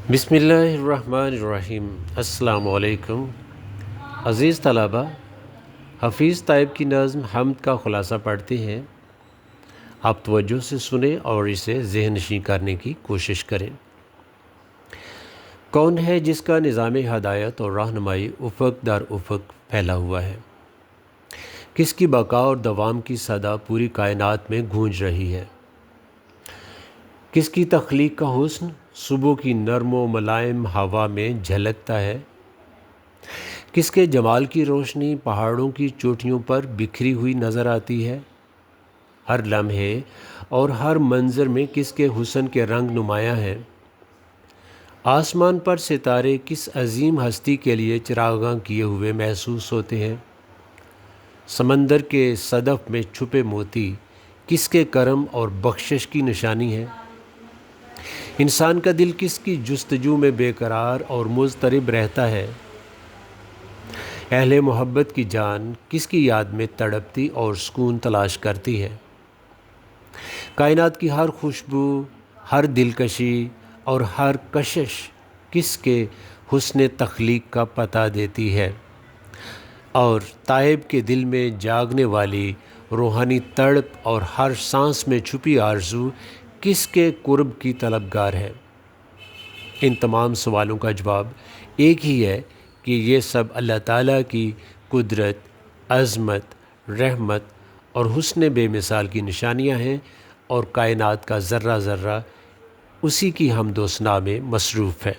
بسم اللہ الرحمن الرحیم۔ السلام علیکم عزیز طلبہ، حفیظ طیب کی نظم حمد کا خلاصہ پڑھتے ہیں۔ آپ توجہ سے سنیں اور اسے ذہن نشین کرنے کی کوشش کریں۔ کون ہے جس کا نظام ہدایت اور رہنمائی افق در افق پھیلا ہوا ہے؟ کس کی بقا اور دوام کی صدا پوری کائنات میں گونج رہی ہے؟ کس کی تخلیق کا حسن صبح کی نرم و ملائم ہوا میں جھلکتا ہے؟ کس کے جمال کی روشنی پہاڑوں کی چوٹیوں پر بکھری ہوئی نظر آتی ہے؟ ہر لمحے اور ہر منظر میں کس کے حسن کے رنگ نمایاں ہیں؟ آسمان پر ستارے کس عظیم ہستی کے لیے چراغاں کیے ہوئے محسوس ہوتے ہیں؟ سمندر کے صدف میں چھپے موتی کس کے کرم اور بخشش کی نشانی ہے؟ انسان کا دل کس کی جستجو میں بے قرار اور مضطرب رہتا ہے؟ اہل محبت کی جان کس کی یاد میں تڑپتی اور سکون تلاش کرتی ہے؟ کائنات کی ہر خوشبو، ہر دلکشی اور ہر کشش کس کے حسن تخلیق کا پتہ دیتی ہے؟ اور تائب کے دل میں جاگنے والی روحانی تڑپ اور ہر سانس میں چھپی آرزو کس کے قرب کی طلبگار ہے؟ ان تمام سوالوں کا جواب ایک ہی ہے کہ یہ سب اللہ تعالیٰ کی قدرت، عظمت، رحمت اور حسن بے مثال کی نشانیاں ہیں، اور کائنات کا ذرہ ذرہ اسی کی حمد و ثنا میں مصروف ہے۔